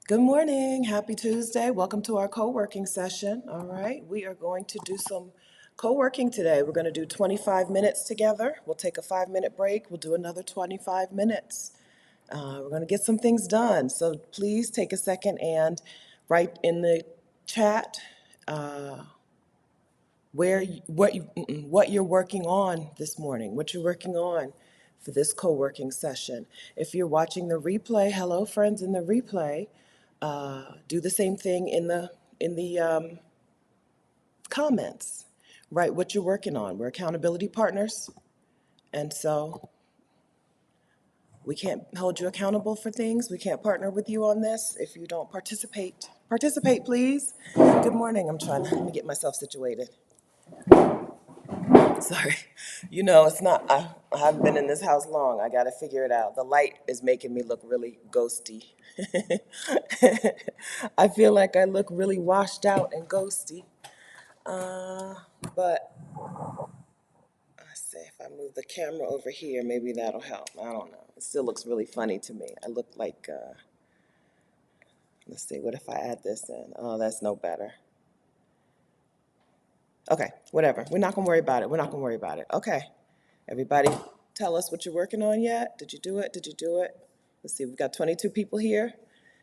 Good morning. Happy Tuesday. Welcome to our co-working session. All right. We are going to do some co-working today. We're going to do 25 minutes together. We'll take a 5-minute break. We'll do another 25 minutes. We're going to get some things done. So please take a second and write in the chat what you're working on this morning, what you're working on for this co-working session. If you're watching the replay, hello friends in the replay. Do the same thing in the comments. Write what you're working on. We're accountability partners, and so we can't hold you accountable for things. We can't partner with you on this if you don't participate. Participate, please. Good morning. Let me get myself situated. Sorry. It's not, I haven't been in this house long. I got to figure it out. The light is making me look really ghosty. I feel like I look really washed out and ghosty. But I say if I move the camera over here, maybe that'll help. I don't know. It still looks really funny to me. I look like, let's see, what if I add this in? Oh, that's no better. Okay, whatever. We're not going to worry about it. We're not going to worry about it. Okay. Everybody tell us what you're working on yet? Did you do it? Did you do it? Let's see, we've got 22 people here.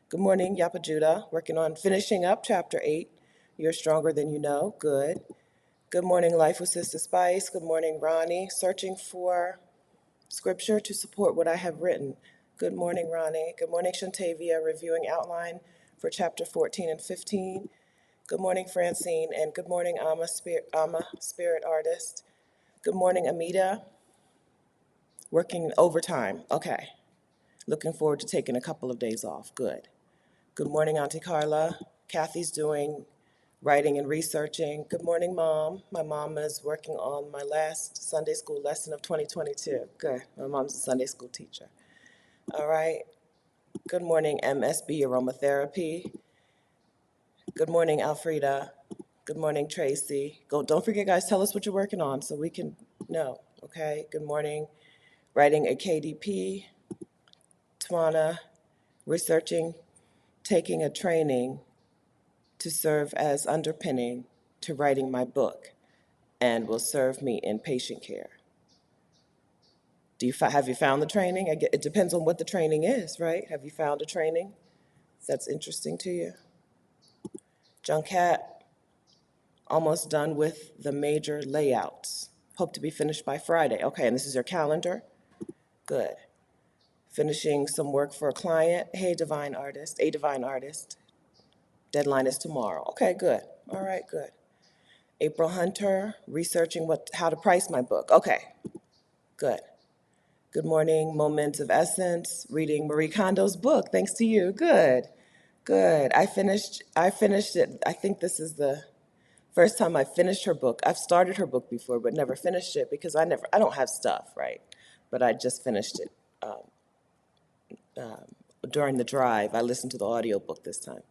Good morning, Yapa Judah. Working on finishing up chapter 8. You're stronger than you know. Good. Good morning, Life with Sister Spice. Good morning, Ronnie. Searching for scripture to support what I have written. Good morning, Ronnie. Good morning, Shantavia. Reviewing outline for chapter 14 and 15. Good morning, Francine. And good morning, Amma, Spirit Artist. Good morning, Amita. Working overtime. Okay. Looking forward to taking a couple of days off. Good. Good morning, Auntie Carla. Kathy's doing writing and researching. Good morning, Mom. My mom is working on my last Sunday school lesson of 2022. Good. My mom's a Sunday school teacher. All right. Good morning, MSB Aromatherapy. Good morning, Alfreda. Good morning, Tracy. Don't forget, guys, tell us what you're working on so we can know. Okay. Good morning. Writing a KDP. Twana. Researching, taking a training to serve as underpinning to writing my book and will serve me in patient care. Have you found the training? It depends on what the training is, right? Have you found a training that's interesting to you? Junkat, almost done with the major layouts. Hope to be finished by Friday. Okay, and this is your calendar? Good. Finishing some work for a client. Hey, divine artist, a divine artist. Deadline is tomorrow. Okay, good. All right, good. April Hunter, researching how to price my book. Okay, good. Good morning, Moments of Essence, reading Marie Kondo's book. Thanks to you. Good, good. I finished it. I think this is the first time I finished her book. I've started her book before, but never finished it because I don't have stuff, right? But I just finished it during the drive. I listened to the audiobook this time.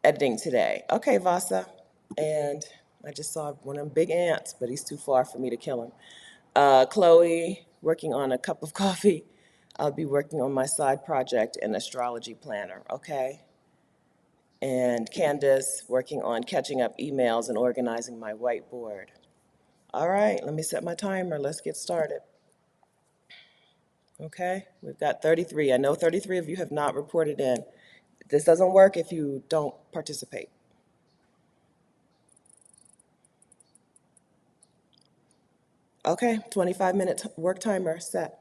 Editing today. Okay, Vasa. And I just saw one of them big ants, but he's too far for me to kill him. Chloe, working on a cup of coffee. I'll be working on my side project, an astrology planner, okay? And Candace, working on catching up emails and organizing my whiteboard. All right, let me set my timer. Let's get started. Okay, we've got 33. I know 33 of you have not reported in. This doesn't work if you don't participate. Okay, 25-minute work timer set.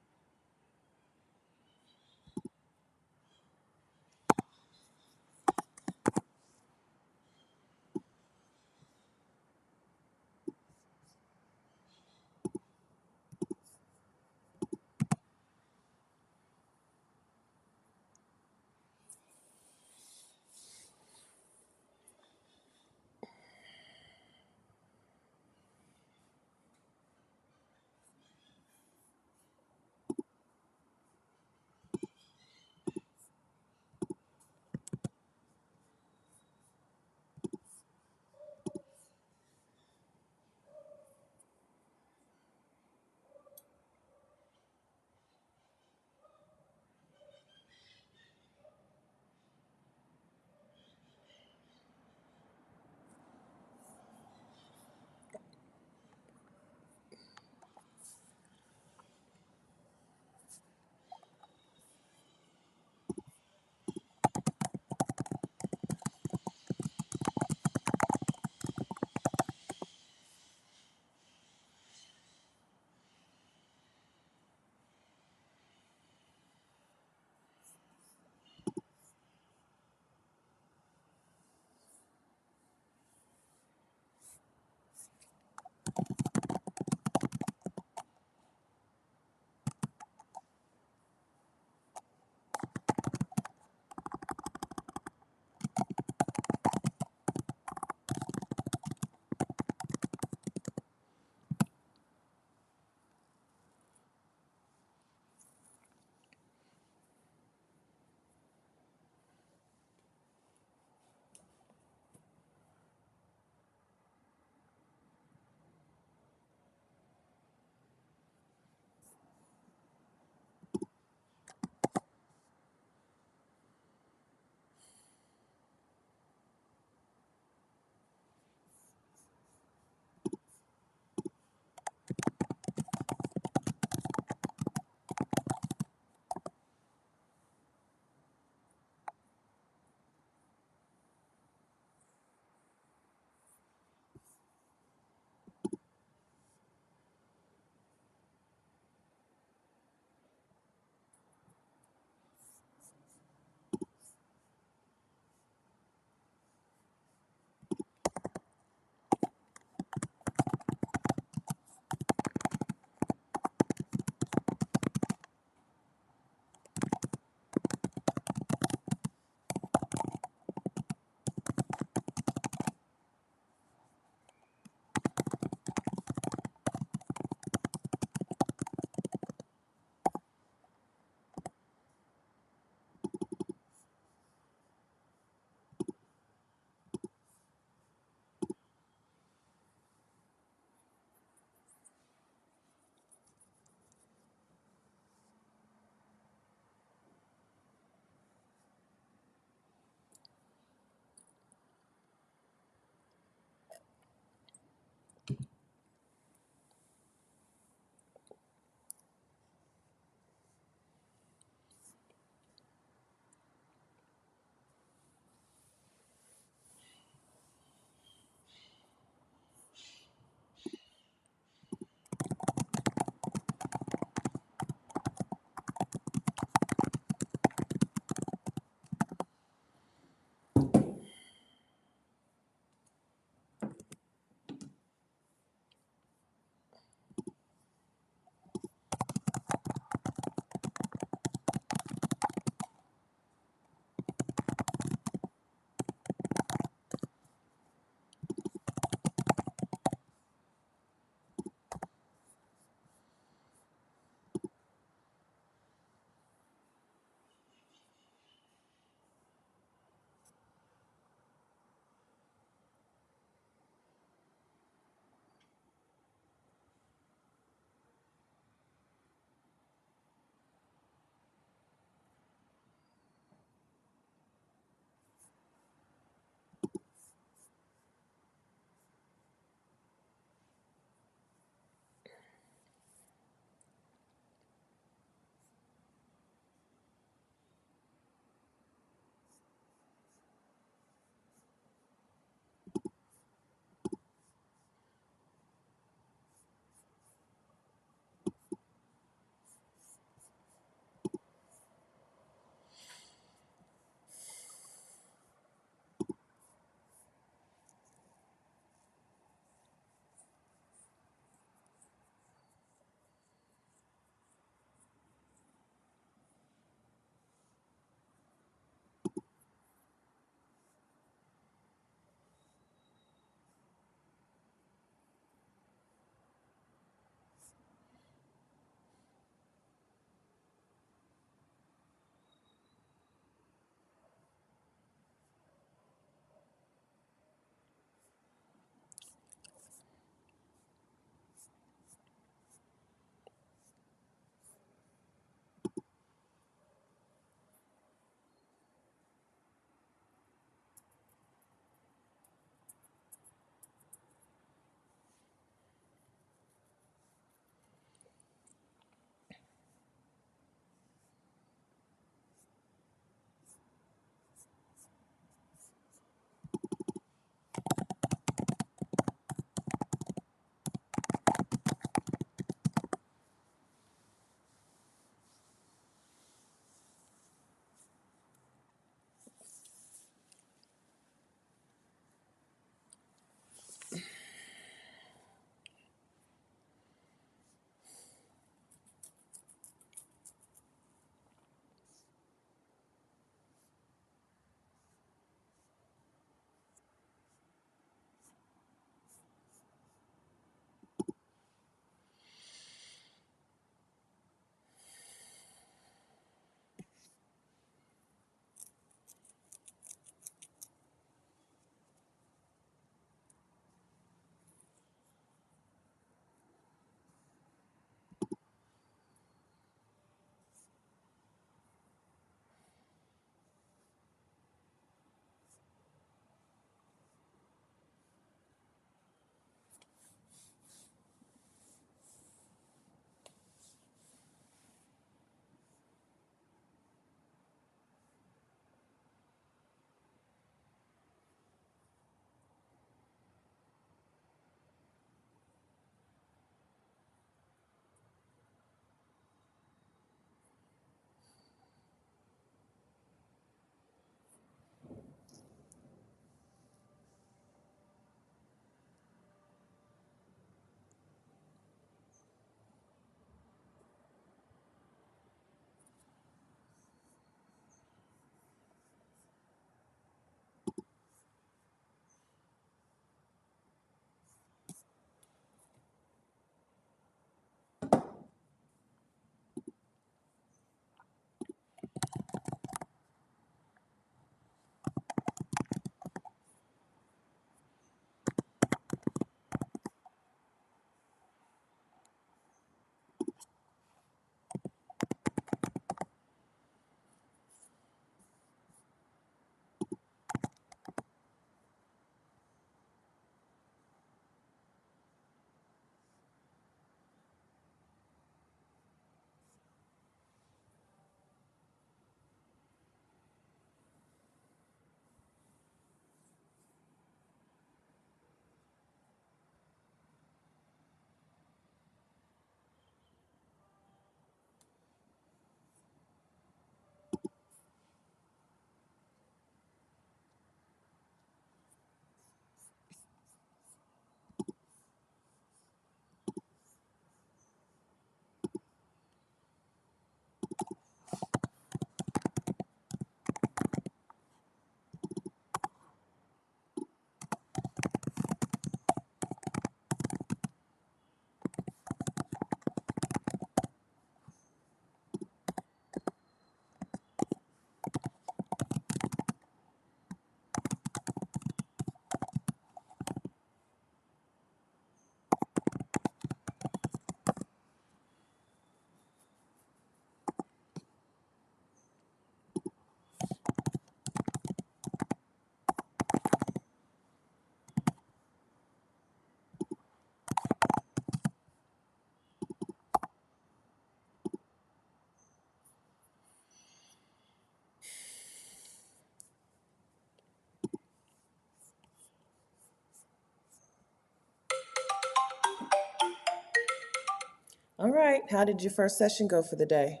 All right, how did your first session go for the day?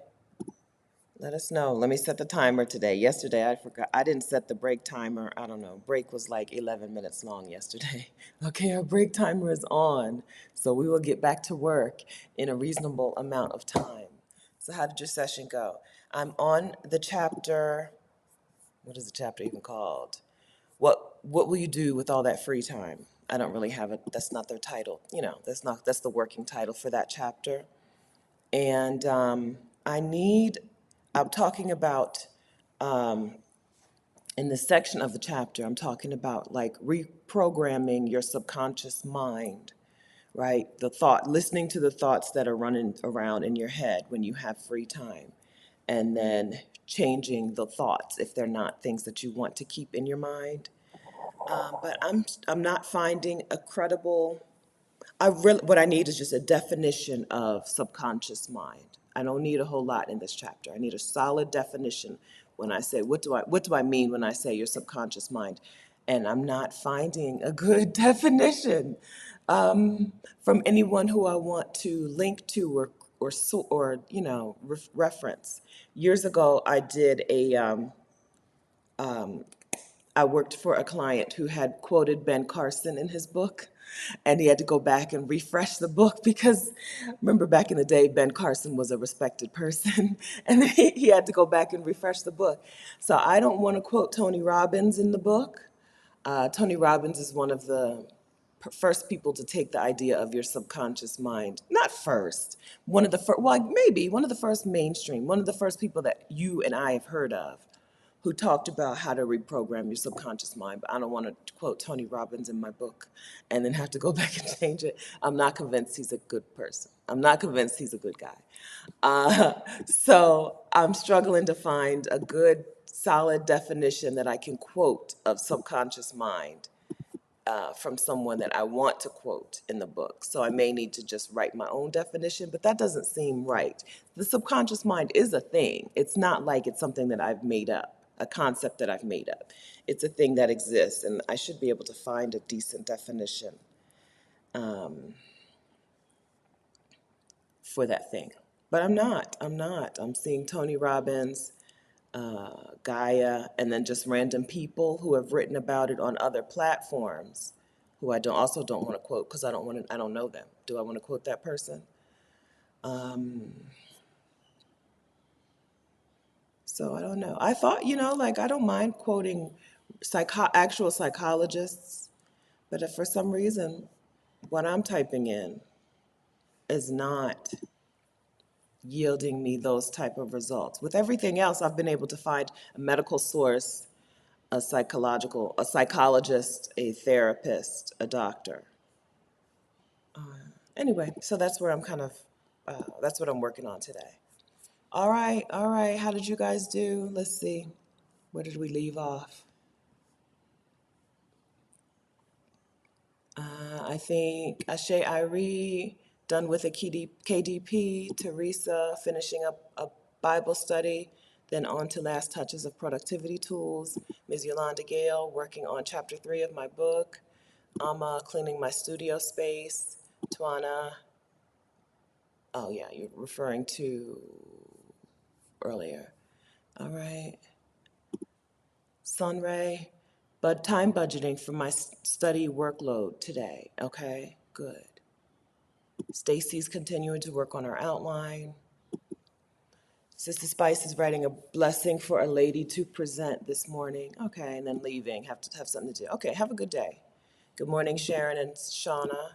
Let us know. Let me set the timer today. Yesterday, I forgot. I didn't set the break timer. I don't know. Break was like 11 minutes long yesterday. Okay, our break timer is on. So we will get back to work in a reasonable amount of time. So how did your session go? I'm on the chapter, what is the chapter even called? What will you do with all that free time? I don't really have it. That's not their title. That's the working title for that chapter. And I need, I'm talking about, in this section of the chapter, I'm talking about like reprogramming your subconscious mind, right? Listening to the thoughts that are running around in your head when you have free time, and then changing the thoughts if they're not things that you want to keep in your mind. But I'm not finding a credible. What I need is just a definition of subconscious mind. I don't need a whole lot in this chapter. I need a solid definition when I say, what do I mean when I say your subconscious mind? And I'm not finding a good definition from anyone who I want to link to or reference. Years ago, I worked for a client who had quoted Ben Carson in his book, and he had to go back and refresh the book because remember back in the day, Ben Carson was a respected person, and he had to go back and refresh the book. So I don't want to quote Tony Robbins in the book. Tony Robbins is one of the first people to take the idea of your subconscious mind. Not first, one of the first, well, maybe one of the first mainstream, one of the first people that you and I have heard of who talked about how to reprogram your subconscious mind. But I don't want to quote Tony Robbins in my book and then have to go back and change it. I'm not convinced he's a good person. I'm not convinced he's a good guy. So I'm struggling to find a good, solid definition that I can quote of subconscious mind from someone that I want to quote in the book. So I may need to just write my own definition, but that doesn't seem right. The subconscious mind is a thing. It's not like it's something that I've made up, a concept that I've made up. It's a thing that exists, and I should be able to find a decent definition for that thing. But I'm not. I'm not. I'm seeing Tony Robbins, Gaia, and then just random people who have written about it on other platforms, who I don't want to quote because I don't know them. Do I want to quote that person? So I don't know. I thought, like I don't mind quoting actual psychologists, but if for some reason what I'm typing in is not yielding me those type of results. With everything else, I've been able to find a medical source, a psychologist, a therapist, a doctor. Anyway, so that's where that's what I'm working on today. All right, all right. How did you guys do? Let's see. Where did we leave off? I think Ashe Irie, done with a KDP, Teresa, finishing up a Bible study, then on to Last Touches of Productivity Tools, Ms. Yolanda Gale, working on chapter 3 of my book, Amma, cleaning my studio space, Twana, oh yeah, you're referring to earlier. All right. Sunray, but time budgeting for my study workload today. Okay, good. Stacy's continuing to work on her outline. Sister Spice is writing a blessing for a lady to present this morning. Okay, and then leaving. Have to have something to do. Okay, have a good day. Good morning, Sharon and Shauna.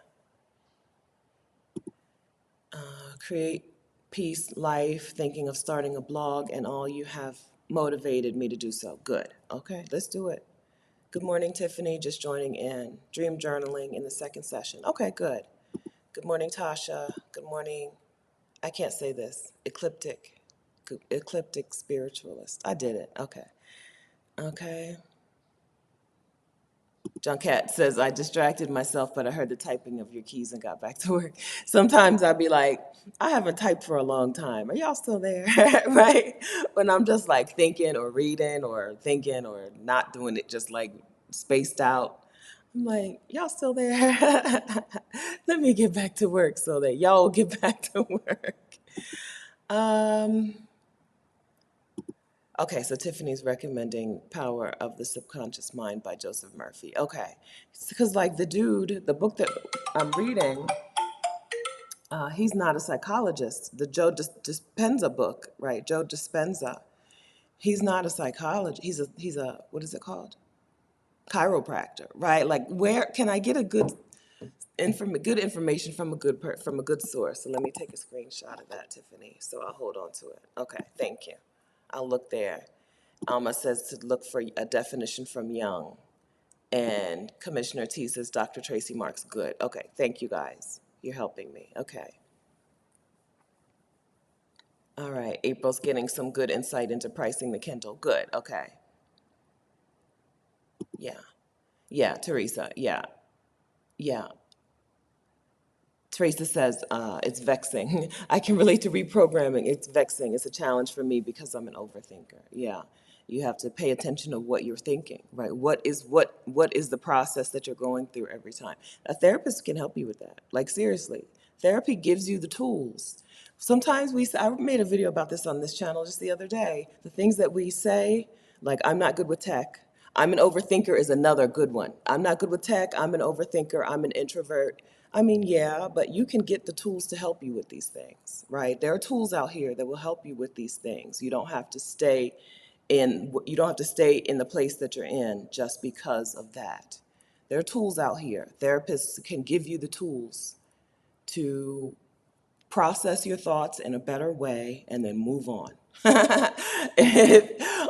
Create peace, life, thinking of starting a blog, and all you have motivated me to do so. Good. Okay, let's do it. Good morning, Tiffany, just joining in. Dream journaling in the second session. Okay, good. Good morning, Tasha. Good morning. I can't say this. Ecliptic spiritualist. I did it. Okay. Okay. John Cat says, I distracted myself, but I heard the typing of your keys and got back to work. Sometimes I'd be like, I haven't typed for a long time. Are y'all still there? Right? When I'm just like thinking or reading or thinking or not doing it, just like spaced out. I'm like, y'all still there? Let me get back to work so that y'all will get back to work. Um, okay, so Tiffany's recommending Power of the Subconscious Mind by Joseph Murphy. Okay, because like the dude, the book that I'm reading, he's not a psychologist. The Joe Dispenza book, right? Joe Dispenza. He's not a psychologist. He's a what is it called? Chiropractor, right? Like, where can I get a good information from from a good source? So let me take a screenshot of that, Tiffany. So I'll hold on to it. Okay, thank you. I'll look there. It says to look for a definition from Young, and Commissioner T says Dr. Tracy Marks. Good. Okay, thank you guys. You're helping me. Okay. All right. April's getting some good insight into pricing the Kindle. Good. Okay. Yeah. Yeah, Teresa. Yeah. Yeah. Teresa says, it's vexing. I can relate to reprogramming. It's vexing. It's a challenge for me because I'm an overthinker. Yeah. You have to pay attention to what you're thinking, right? What is the process that you're going through every time? A therapist can help you with that. Like, seriously. Therapy gives you the tools. Sometimes I made a video about this on this channel just the other day. The things that we say, like, I'm not good with tech. I'm an overthinker is another good one. I'm not good with tech. I'm an overthinker. I'm an introvert. I mean, yeah, but you can get the tools to help you with these things, right? There are tools out here that will help you with these things. You don't have to stay in the place that you're in just because of that. There are tools out here. Therapists can give you the tools to process your thoughts in a better way and then move on.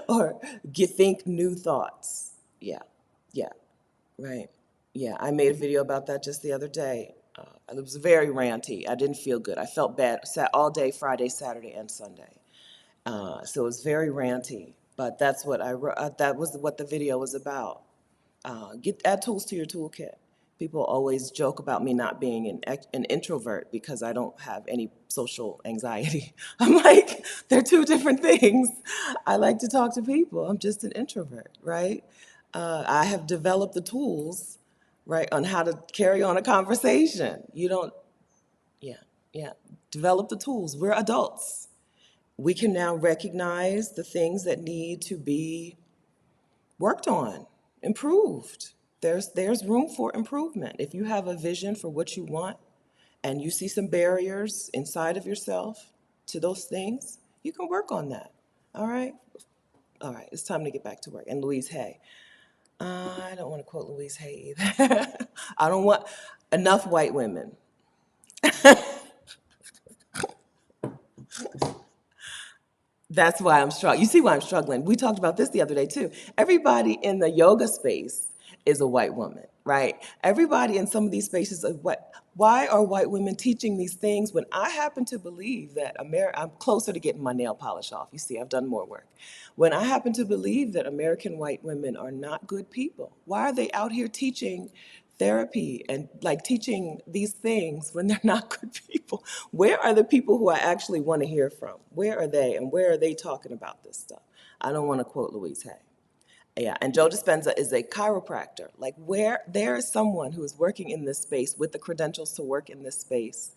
Or think new thoughts. Yeah, yeah, right. Yeah, I made a video about that just the other day. It was very ranty. I didn't feel good. I felt bad. Sat all day Friday, Saturday, and Sunday. So it was very ranty. But that was what the video was about. Add tools to your toolkit. People always joke about me not being an introvert because I don't have any social anxiety. I'm like, they're two different things. I like to talk to people. I'm just an introvert, right? I have developed the tools, right, on how to carry on a conversation. You don't, yeah, yeah. Develop the tools. We're adults. We can now recognize the things that need to be worked on, improved. There's room for improvement. If you have a vision for what you want and you see some barriers inside of yourself to those things, you can work on that. All right? All right, it's time to get back to work. And Louise Hay. I don't want to quote Louise Hay either. I don't want enough white women. That's why I'm struggling. You see why I'm struggling. We talked about this the other day too. Everybody in the yoga space is a white woman, right? Everybody in some of these spaces of what? Why are white women teaching these things when I happen to believe that I'm closer to getting my nail polish off. You see, I've done more work. When I happen to believe that American white women are not good people, why are they out here teaching therapy and like teaching these things when they're not good people? Where are the people who I actually want to hear from? Where are they and where are they talking about this stuff? I don't want to quote Louise Hay. Yeah, and Joe Dispenza is a chiropractor. Like, where there is someone who is working in this space with the credentials to work in this space.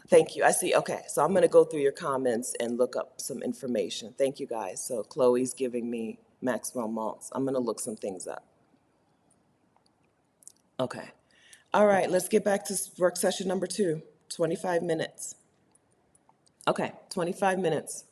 Thank you. I see. Okay, so I'm going to go through your comments and look up some information. Thank you, guys. So Chloe's giving me Maxwell Maltz. I'm going to look some things up. Okay. All right, let's get back to work session number 2, 25 minutes. Okay, 25 minutes.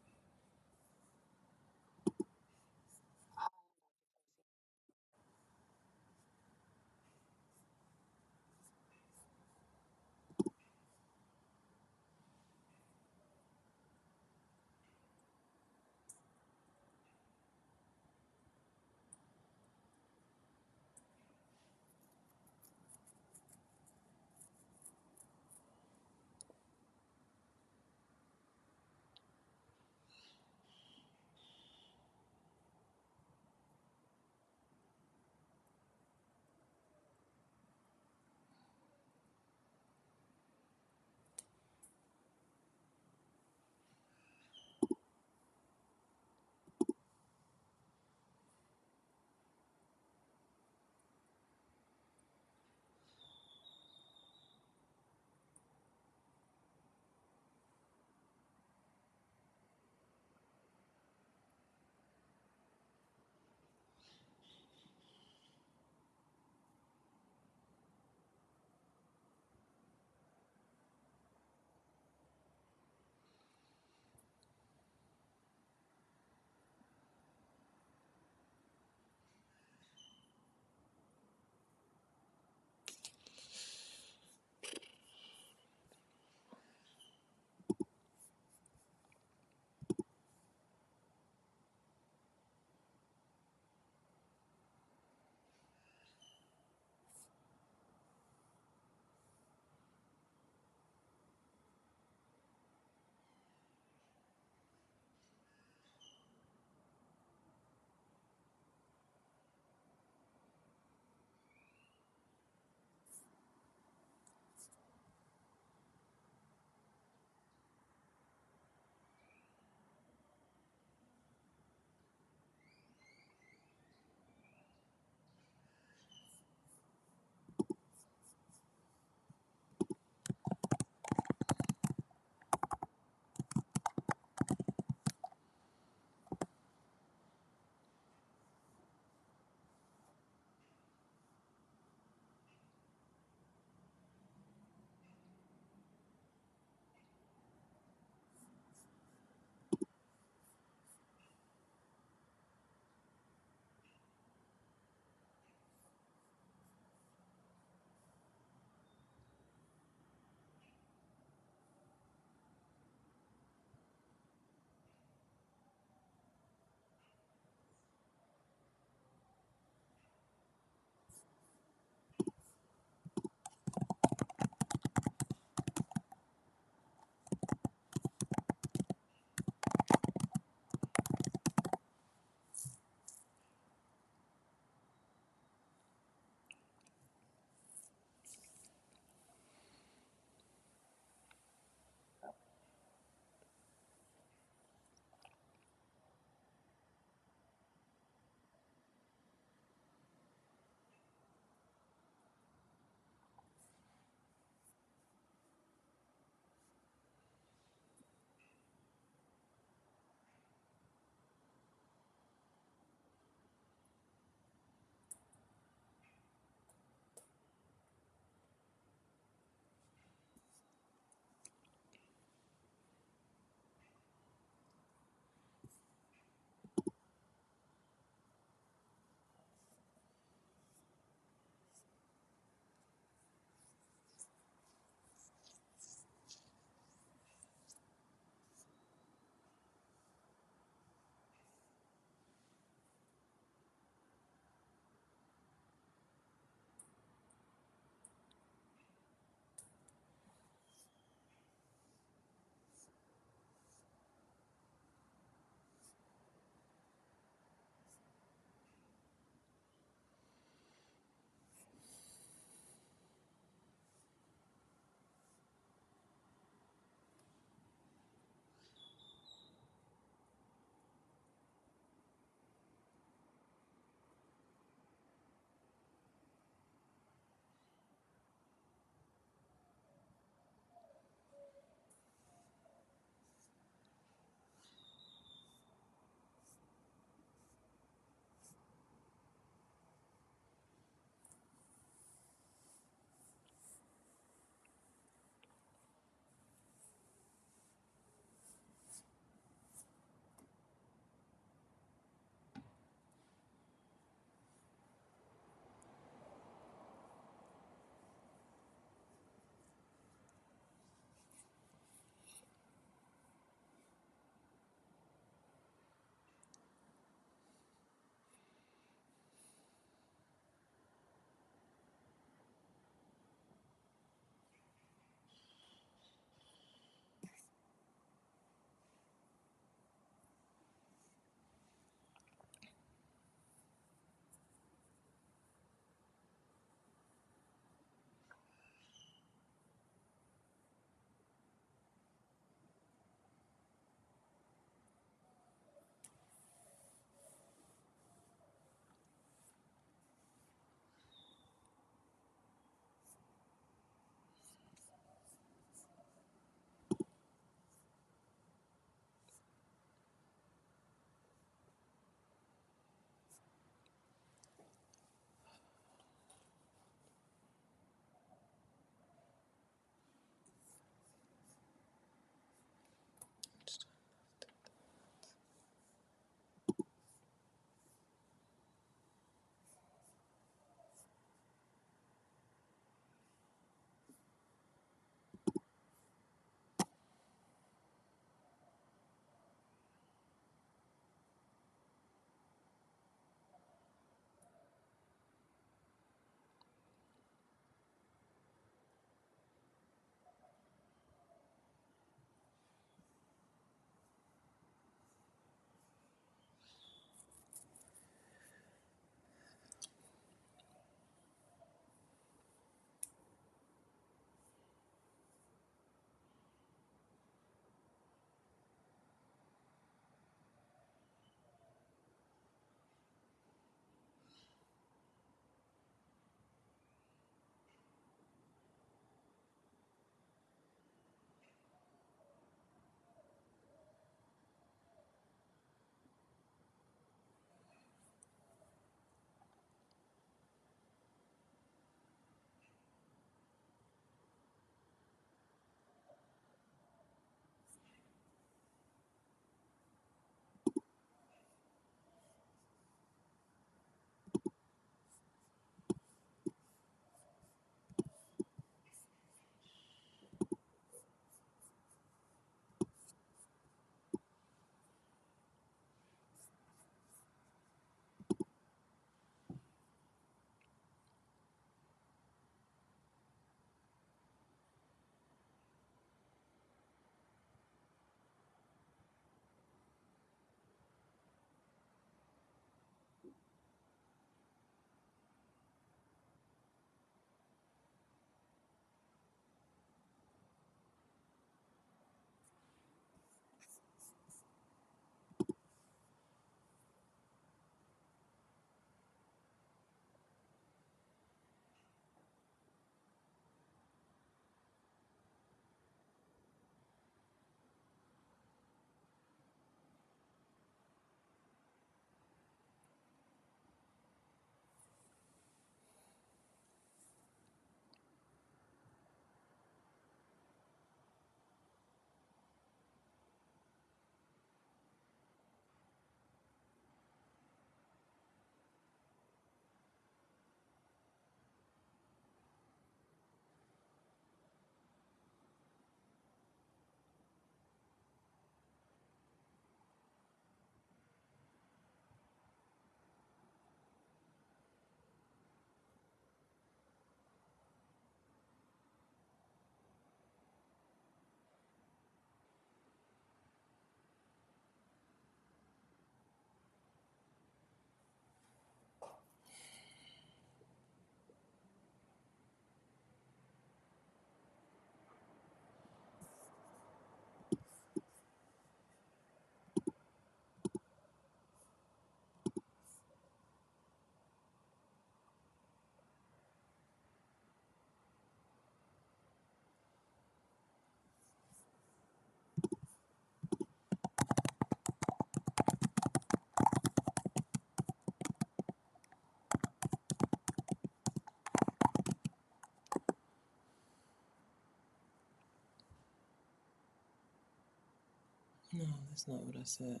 That's not what I said.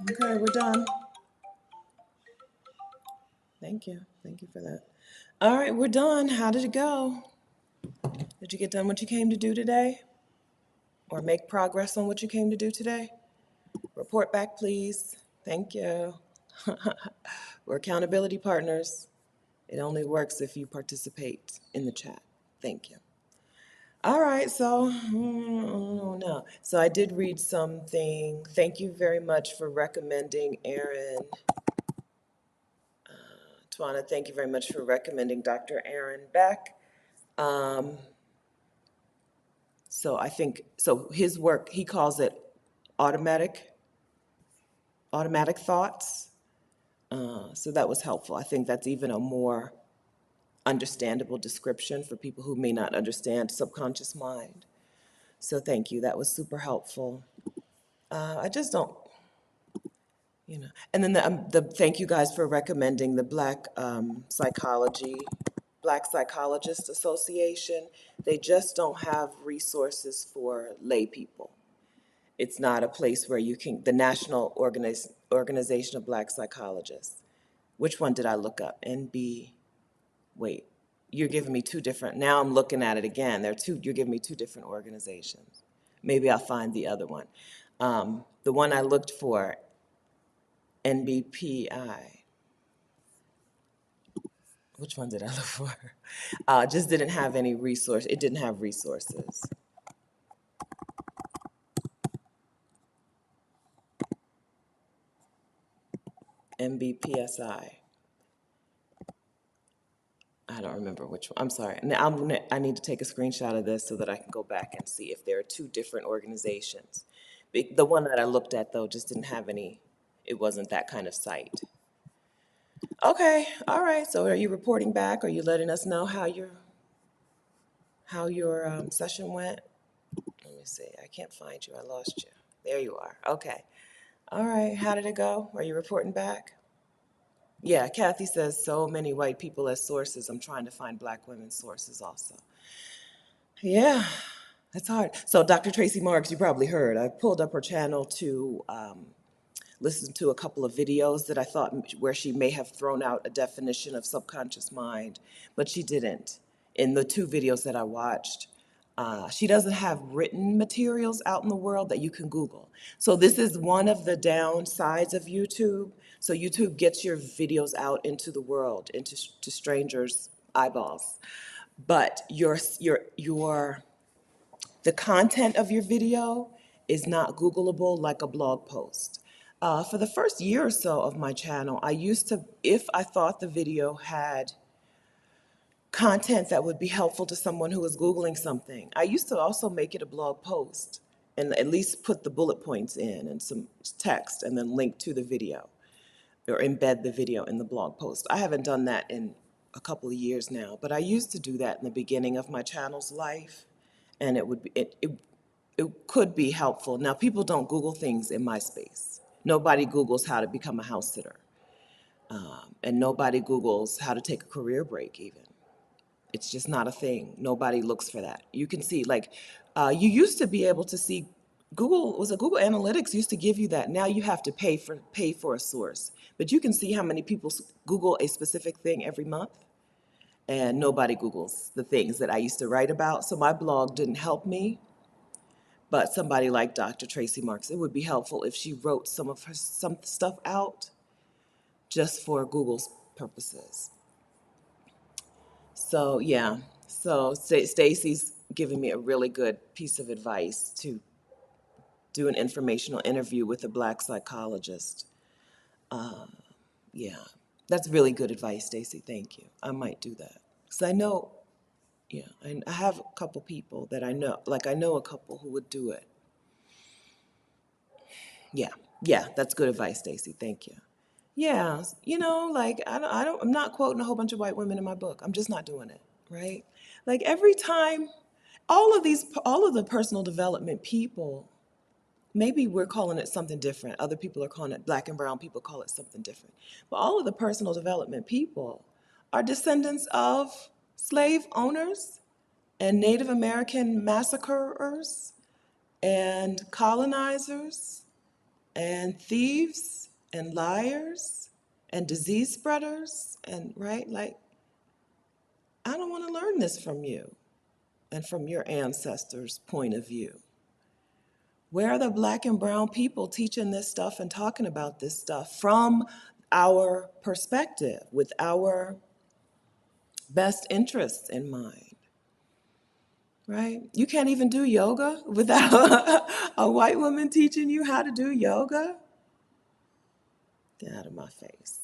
Okay, we're done. Thank you. Thank you for that. All right, we're done. How did it go? Did you get done what you came to do today? Or make progress on what you came to do today? Report back, please. Thank you. We're accountability partners. It only works if you participate in the chat. Thank you. All right, so no. So I did read something. Thank you very much for recommending Aaron. Twana, thank you very much for recommending Dr. Aaron Beck. So I think, so his work, he calls it automatic, automatic thoughts. So that was helpful. I think that's even a more understandable description for people who may not understand subconscious mind. So thank you. That was super helpful. I just don't, And then the thank you guys for recommending the Black Psychologist Association. They just don't have resources for lay people. It's not a place where you can, the National Organization of Black Psychologists. Which one did I look up? Wait, you're giving me two different, now I'm looking at it again. You're giving me two different organizations. Maybe I'll find the other one. The one I looked for, NBPI. Which one did I look for? Just didn't have any resource. It didn't have resources. MBPSI. I don't remember which one. I'm sorry. Now I need to take a screenshot of this so that I can go back and see if there are two different organizations. The one that I looked at, though, just didn't have any, it wasn't that kind of site. Okay, all right. So are you reporting back? Are you letting us know how your session went? Let me see. I can't find you. I lost you. There you are. Okay. All right. How did it go? Are you reporting back? Yeah, Kathy says so many white people as sources. I'm trying to find black women's sources also. Yeah, that's hard. So Dr. Tracy Marks, you probably heard, I pulled up her channel to listen to a couple of videos that I thought where she may have thrown out a definition of subconscious mind, but she didn't. In the two videos that I watched, she doesn't have written materials out in the world that you can Google. So this is one of the downsides of YouTube. So YouTube gets your videos out into the world, to strangers' eyeballs. But the content of your video is not Googleable like a blog post. For the first year or so of my channel, I used to, if I thought the video had content that would be helpful to someone who was Googling something, I used to also make it a blog post and at least put the bullet points in and some text and then link to the video or embed the video in the blog post. I haven't done that in a couple of years now, but I used to do that in the beginning of my channel's life, and it could be helpful. Now, people don't Google things in my space. Nobody Googles how to become a house sitter, and nobody Googles how to take a career break even. It's just not a thing. Nobody looks for that. You can see, like, you used to be able to see, Google Analytics used to give you that. Now you have to pay for a source. But you can see how many people Google a specific thing every month, and nobody Googles the things that I used to write about. So my blog didn't help me, but somebody like Dr. Tracy Marks, it would be helpful if she wrote some stuff out just for Google's purposes. So yeah, so Stacy's giving me a really good piece of advice to do an informational interview with a black psychologist. Yeah, that's really good advice, Stacy. Thank you. I might do that because I know, yeah, I have a couple people that I know. Like I know a couple who would do it. Yeah, that's good advice, Stacy. Thank you. Yeah, like I'm not quoting a whole bunch of white women in my book. I'm just not doing it, right? Like every time, all of the personal development people, maybe we're calling it something different. Other people are calling it, black and brown people call it something different. But all of the personal development people are descendants of slave owners and Native American massacrers and colonizers and thieves and liars and disease spreaders and right, like, I don't want to learn this from you and from your ancestors' point of view. Where are the black and brown people teaching this stuff and talking about this stuff from our perspective, with our best interests in mind? Right? You can't even do yoga without a white woman teaching you how to do yoga. Get out of my face.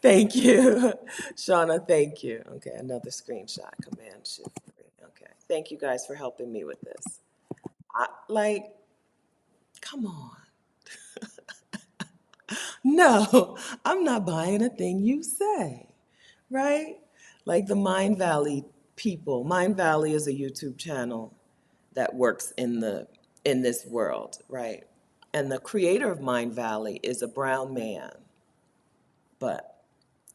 Thank you. Shauna, thank you. Okay, another screenshot. Command Shift 3. Okay. Thank you guys for helping me with this. Like, come on. No, I'm not buying a thing you say, right? Like the Mind Valley people. Mind Valley is a YouTube channel that works in this world, right? And the creator of Mind Valley is a brown man, but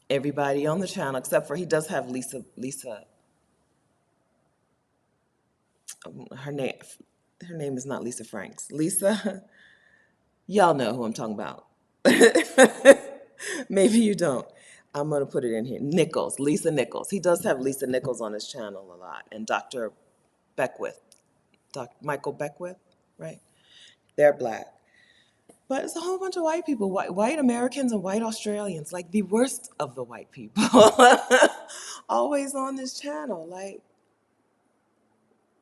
everybody on the channel, except for he does have Lisa, her name is not Lisa Franks. Lisa, y'all know who I'm talking about. Maybe you don't. I'm gonna put it in here. Nichols, Lisa Nichols. He does have Lisa Nichols on his channel a lot, and Dr. Beckwith, Dr. Michael Beckwith, right? They're black. But it's a whole bunch of white people, white Americans and white Australians, like the worst of the white people, always on this channel. Like,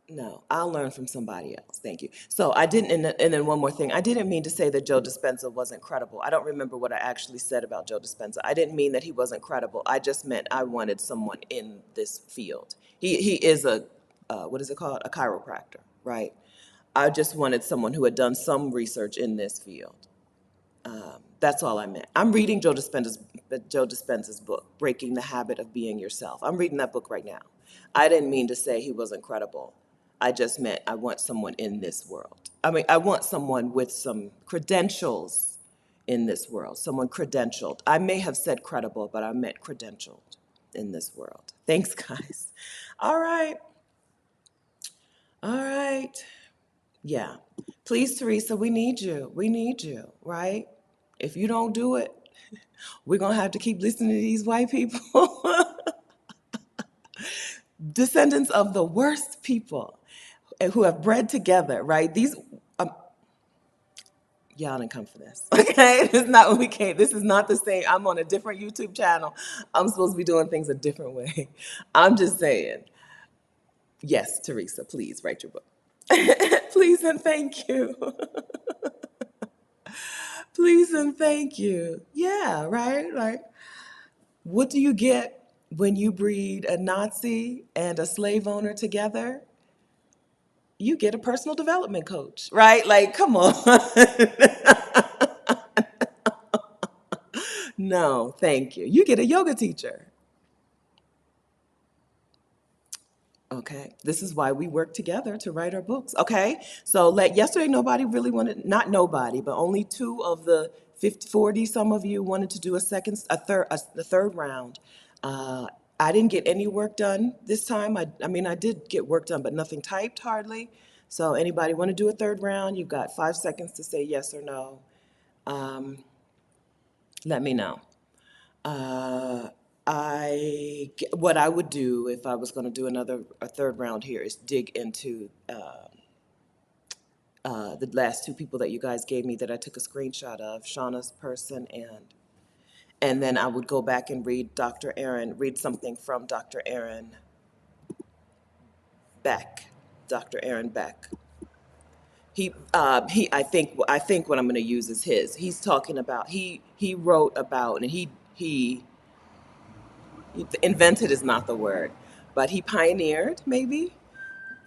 no, I'll learn from somebody else. Thank you. So I didn't, and then one more thing. I didn't mean to say that Joe Dispenza wasn't credible. I don't remember what I actually said about Joe Dispenza. I didn't mean that he wasn't credible. I just meant I wanted someone in this field. He is a, what is it called? A chiropractor, right? I just wanted someone who had done some research in this field. That's all I meant. I'm reading Joe Dispenza's book, Breaking the Habit of Being Yourself. I'm reading that book right now. I didn't mean to say he wasn't credible. I just meant I want someone in this world. I mean, I want someone with some credentials in this world, someone credentialed. I may have said credible, but I meant credentialed in this world. Thanks, guys. All right. All right. Yeah. Please, Teresa, we need you. We need you, right? If you don't do it, we're going to have to keep listening to these white people. Descendants of the worst people who have bred together, right? Y'all didn't come for this, okay? This is not what we came. This is not the same. I'm on a different YouTube channel. I'm supposed to be doing things a different way. I'm just saying, yes, Teresa, please write your book. Please and thank you. Please and thank you. Yeah, right? Like, what do you get when you breed a Nazi and a slave owner together? You get a personal development coach, right? Like, come on. No, thank you. You get a yoga teacher. Okay, this is why we work together to write our books. Okay, so yesterday nobody really wanted, not nobody, but only two of the 50, 40 some of you wanted to do a third round. Uh, I didn't get any work done this time. I mean, I did get work done, but nothing typed hardly. So anybody want to do a third round? You've got 5 seconds to say yes or no. Let me know. Uh, what I would do if I was going to do a third round here is dig into the last two people that you guys gave me that I took a screenshot of, Shauna's person, and then I would go back and read something from Dr. Aaron Beck. Dr. Aaron Beck. I think what I'm going to use is his. He's talking about, he wrote about, and he invented is not the word, but he pioneered maybe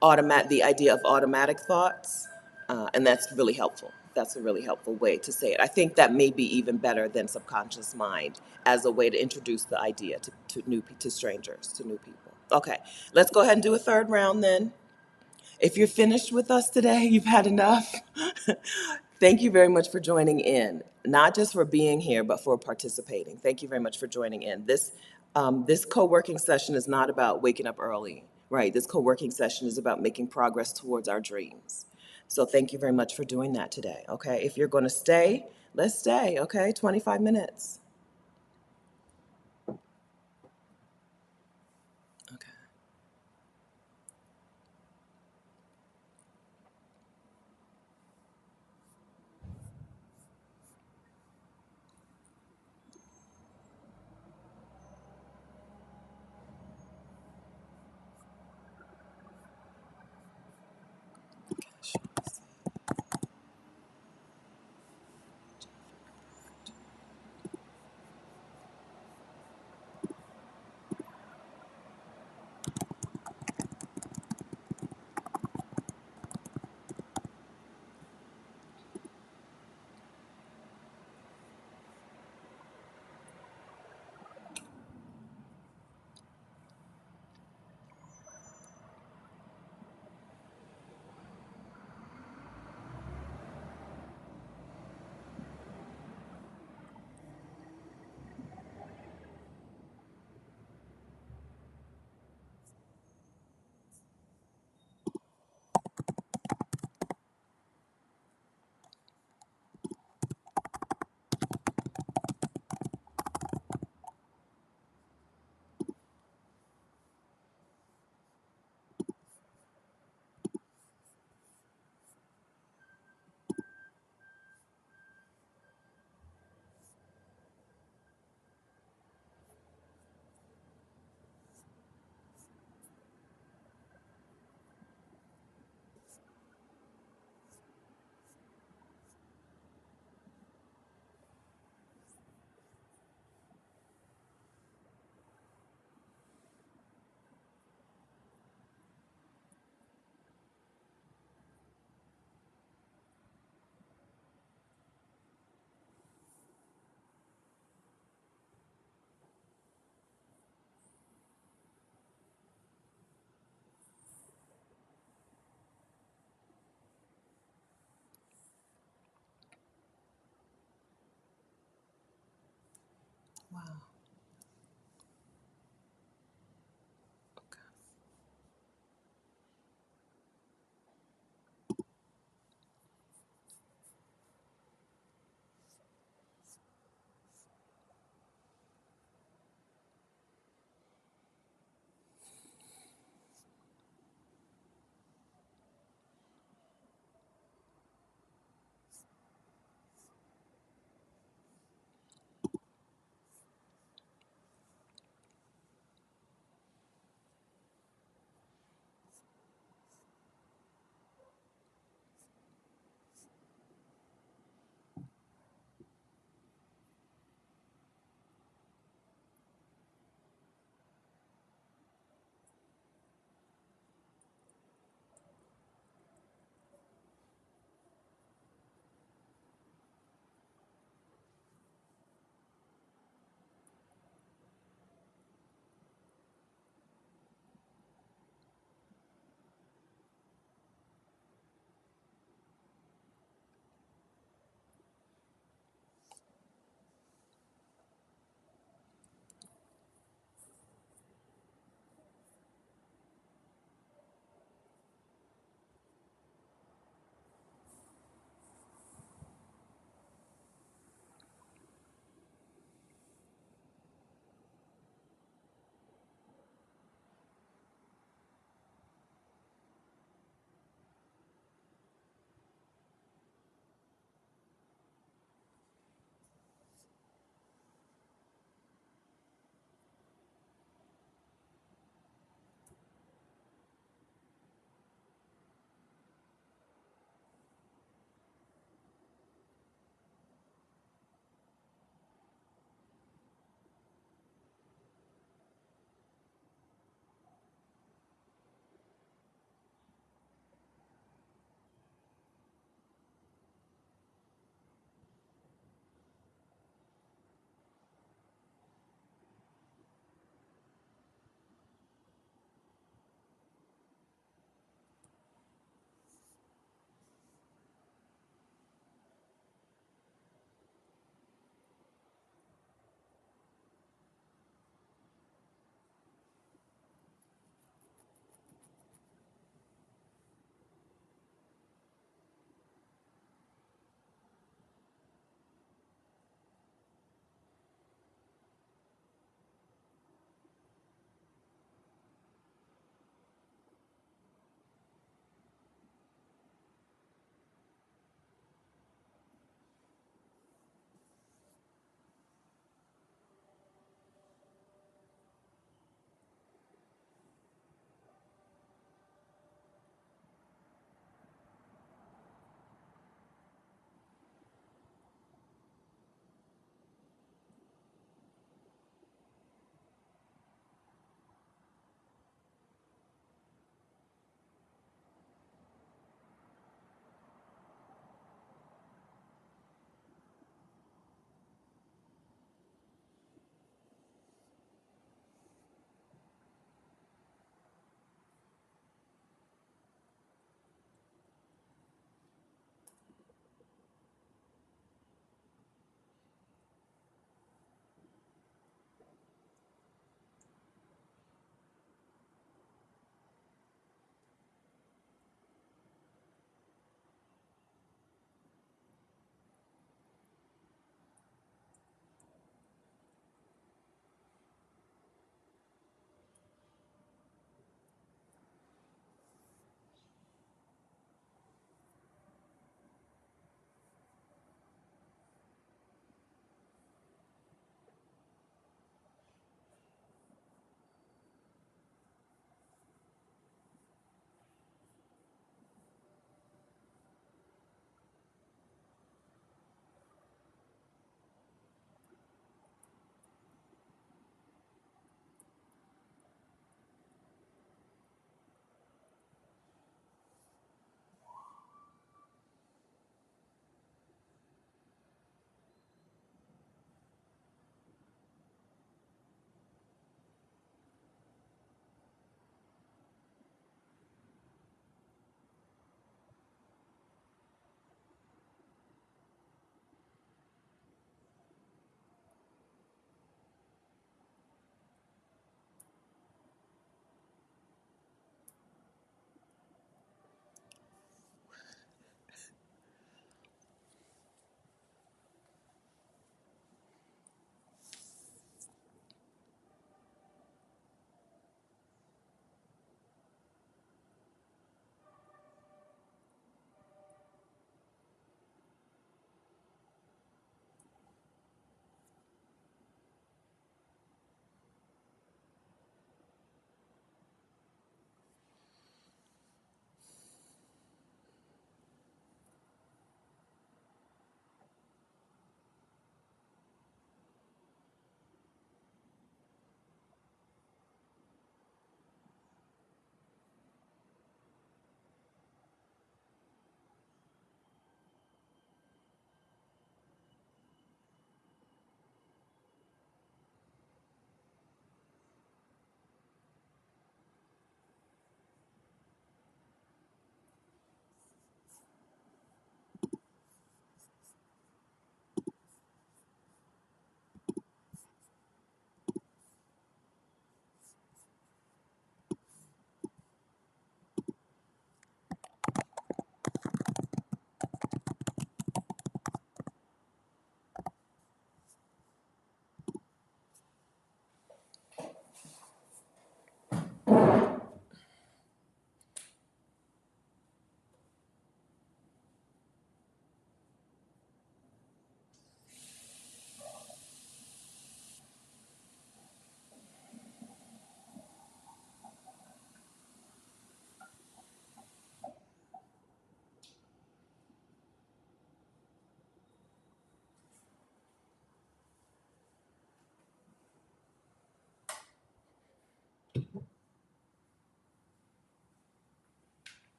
the idea of automatic thoughts, and that's really helpful. That's a really helpful way to say it. I think that may be even better than subconscious mind as a way to introduce the idea to strangers, to new people. Okay, let's go ahead and do a third round then. If you're finished with us today, you've had enough. Thank you very much for joining in, not just for being here, but for participating. Thank you very much for joining in. This co-working session is not about waking up early, right? This co-working session is about making progress towards our dreams. So thank you very much for doing that today, okay? If you're going to stay, let's stay, okay? 25 minutes. Okay. Wow. Okay.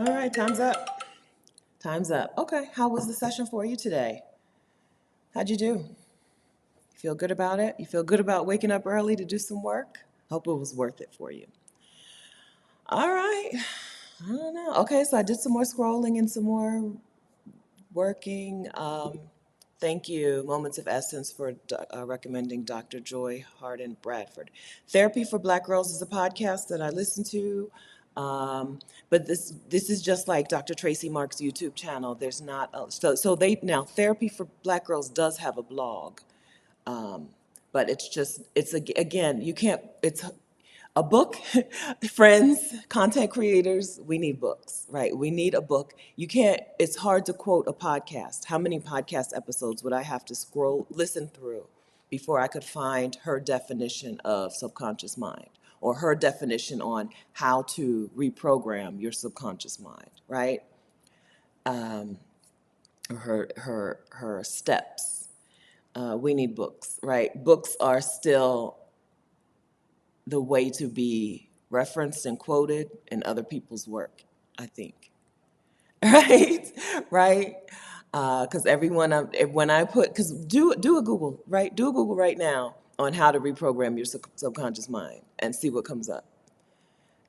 All right, time's up. Time's up. Okay, how was the session for you today? How'd you do? You feel good about it? You feel good about waking up early to do some work? Hope it was worth it for you. All right. I don't know. Okay, so I did some more scrolling and some more working. Thank you, Moments of Essence, for recommending Dr. Joy Harden Bradford. Therapy for Black Girls is a podcast that I listen to. But this is just like Dr. Tracy Mark's YouTube channel. There's not so they now Therapy for Black Girls does have a blog, but again, you can't. It's a book. Friends, content creators, we need books, right? We need a book. You can't. It's hard to quote a podcast. How many podcast episodes would I have to listen through before I could find her definition of subconscious mind, or her definition on how to reprogram your subconscious mind, right? Or her steps. We need books, right? Books are still the way to be referenced and quoted in other people's work, I think. Right? Right? Because when I put, because do a Google, right? Do a Google right now on how to reprogram your subconscious mind and see what comes up.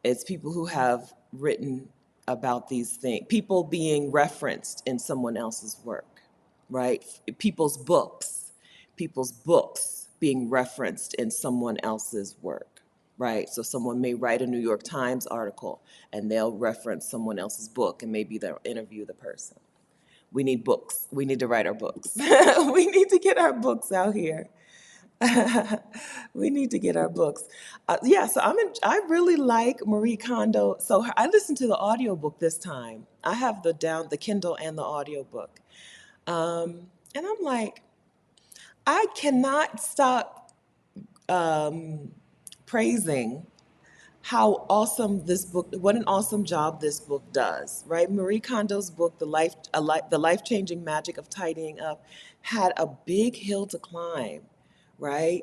It's people who have written about these things, people being referenced in someone else's work, right? People's books being referenced in someone else's work, right? So someone may write a New York Times article and they'll reference someone else's book and maybe they'll interview the person. We need books. We need to write our books. We need to get our books out here. We need to get our books. Yeah, so I really like Marie Kondo. So I listened to the audiobook this time. I have the Kindle and the audiobook. And I'm like, I cannot stop praising how awesome this book, what an awesome job this book does, right? Marie Kondo's book, The Life-Changing Magic of Tidying Up, had a big hill to climb, right?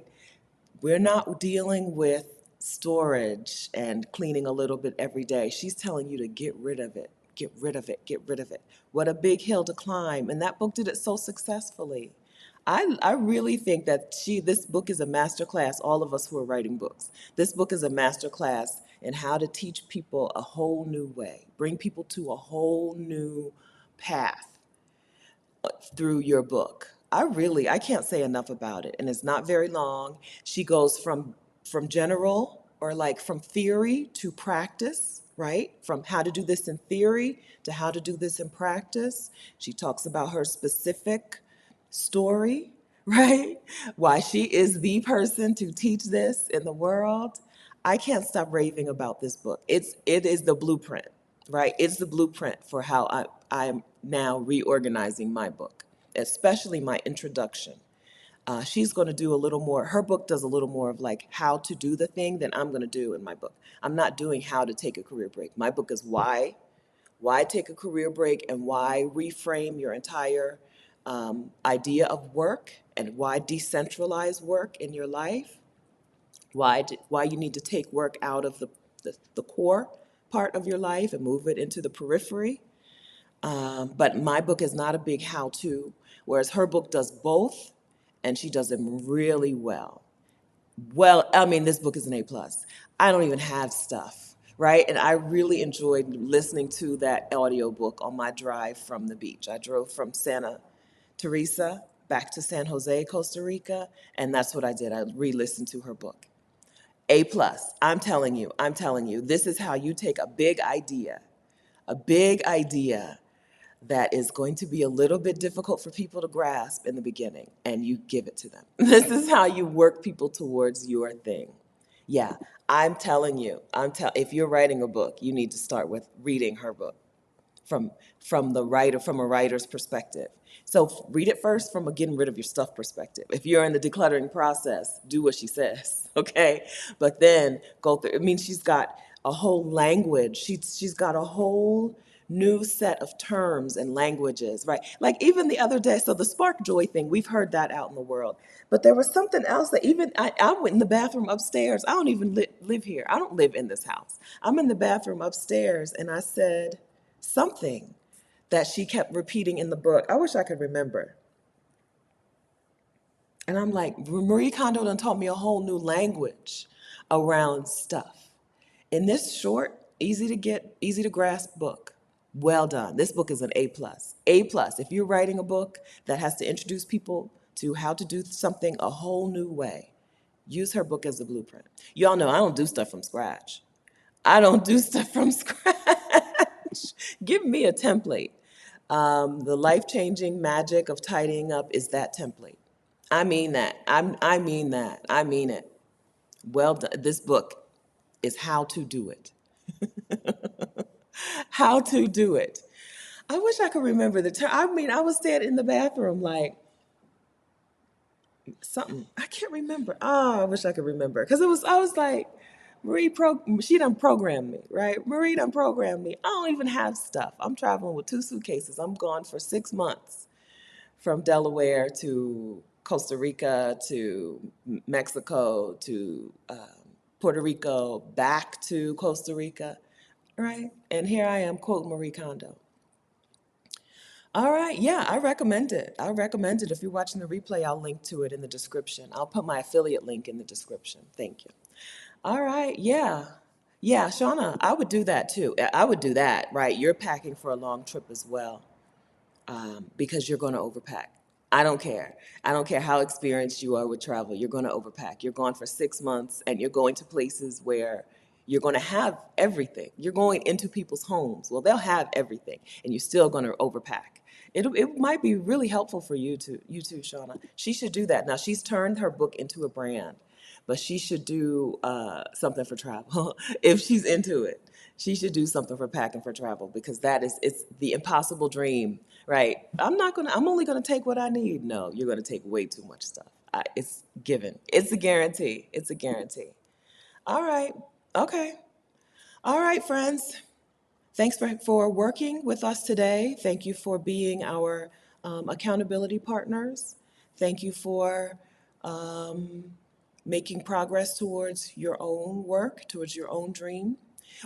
We're not dealing with storage and cleaning a little bit every day. She's telling you to get rid of it, get rid of it, get rid of it. What a big hill to climb. And that book did it so successfully. I really think that this book is a masterclass, all of us who are writing books. This book is a masterclass in how to teach people a whole new way, bring people to a whole new path through your book. I can't say enough about it. And it's not very long. She goes from general, or like from theory to practice, right? From how to do this in theory to how to do this in practice. She talks about her specific story, right? Why she is the person to teach this in the world. I can't stop raving about this book. It is the blueprint, right? It's the blueprint for how I'm now reorganizing my book, especially my introduction. She's going to do a little more. Her book does a little more of like how to do the thing than I'm going to do in my book. I'm not doing how to take a career break. My book is why take a career break, and why reframe your entire idea of work, and why decentralize work in your life. Why you need to take work out of the core part of your life and move it into the periphery. But my book is not a big how-to, whereas her book does both, and she does them really well. Well, I mean, this book is an A+. I don't even have stuff, right? And I really enjoyed listening to that audiobook on my drive from the beach. I drove from Santa Teresa back to San Jose, Costa Rica, and that's what I did. I re-listened to her book. A+. I'm telling you, this is how you take a big idea that is going to be a little bit difficult for people to grasp in the beginning, and you give it to them. This is how you work people towards your thing. Yeah, I'm telling you, if you're writing a book, you need to start with reading her book from a writer's perspective. So read it first from a getting rid of your stuff perspective. If you're in the decluttering process, do what she says, okay? But then go through. I mean, she's got a whole language. She's got a whole new set of terms and languages, right? Like even the other day, so the spark joy thing, we've heard that out in the world. But there was something else that even I went in the bathroom upstairs. I don't even live here. I don't live in this house. I'm in the bathroom upstairs, and I said, something that she kept repeating in the book. I wish I could remember. And I'm like, Marie Kondo done taught me a whole new language around stuff. In this short, easy to get, easy to grasp book, well done. This book is an A plus. A plus. If you're writing a book that has to introduce people to how to do something a whole new way, use her book as a blueprint. Y'all know I don't do stuff from scratch. I don't do stuff from scratch. Give me a template. The life-changing magic of tidying up is that template. I mean that. I mean that. I mean it. Well done. This book is how to do it. How to do it. I wish I could remember the term. I mean, I was standing in the bathroom like something. I can't remember. Oh, I wish I could remember. Because I was like, she done programmed me, right? Marie done programmed me. I don't even have stuff. I'm traveling with 2 suitcases. I'm gone for 6 months from Delaware to Costa Rica to Mexico to Puerto Rico, back to Costa Rica, right? And here I am quoting Marie Kondo. All right, yeah, I recommend it. I recommend it. If you're watching the replay, I'll link to it in the description. I'll put my affiliate link in the description. Thank you. All right, yeah. Yeah, Shauna, I would do that too. I would do that, right? You're packing for a long trip as well, because you're going to overpack. I don't care. I don't care how experienced you are with travel. You're going to overpack. You're gone for 6 months and you're going to places where you're going to have everything. You're going into people's homes. Well, they'll have everything and you're still going to overpack. It might be really helpful for you too, Shauna. She should do that. Now, she's turned her book into a brand, but she should do something for travel if she's into it. She should do something for packing for travel because it's the impossible dream, right? I'm only gonna take what I need. No, you're gonna take way too much stuff. It's given. It's a guarantee. It's a guarantee. All right. Okay. All right, friends. Thanks for working with us today. Thank you for being our accountability partners. Thank you for making progress towards your own work, towards your own dream,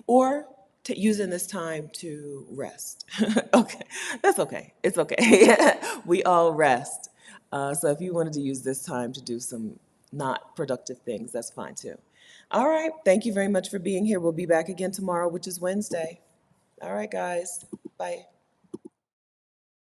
or using this time to rest. Okay, that's okay. It's okay. We all rest. So if you wanted to use this time to do some not productive things, that's fine too. All right. Thank you very much for being here. We'll be back again tomorrow, which is Wednesday. All right, guys. Bye.